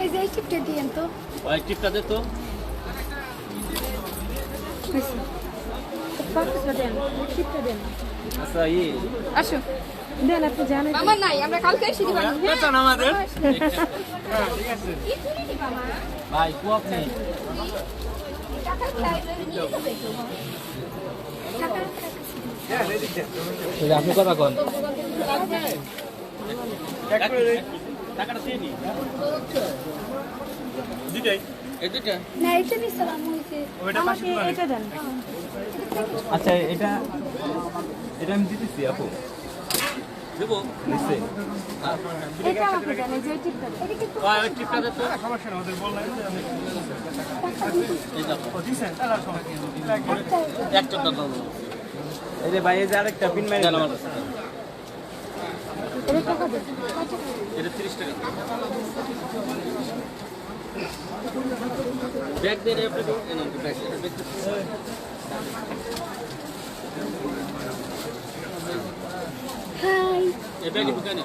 এই যে এই টিপটা দিয়েন তো। ওই টিপটা দে তো। বাক্সটা দেন, টিপটা দেন। আচ্ছা আসো দেন, আপনি জানেন মামা নাই, আমরা কালকে এসে দিবানি। বেতন আমাদের। ঠিক আছে কি তুলি দিবা মা? ভাই কো আপনি টাকা লাইব্রেরি নিয়ে যাবে তো। টাকা হ্যাঁ রেডি দেন আপনি কথা কোন এক করে দেই টাকাটা দিয়ে নি দুইটাই এটা না, এটা নিছিলাম হইছে। ওইটা পাশে আমাকে দিবানি। এটা দেন। আচ্ছা এটা আমি দিতেছি আপু দেবো নিচে এটা আমাকে দেন, এই যে এই টিপটা দেন। এটা কি ওই টিপটা দে তো। সমস্যা না ওদের বললাম যে আমি এই দেখো ও দিছেন তাহলে আর সমস্যা নেই এক চোখটা দাও এই যে ভাই এই যে আরেকটা পিন মারি দেন আমার কাছে এটা টাকা দেন। এটা 30 টাকা ব্যাগ দে রে আপনি এনে ব্যাগ হাই এই ব্যাগে ঢুকাই না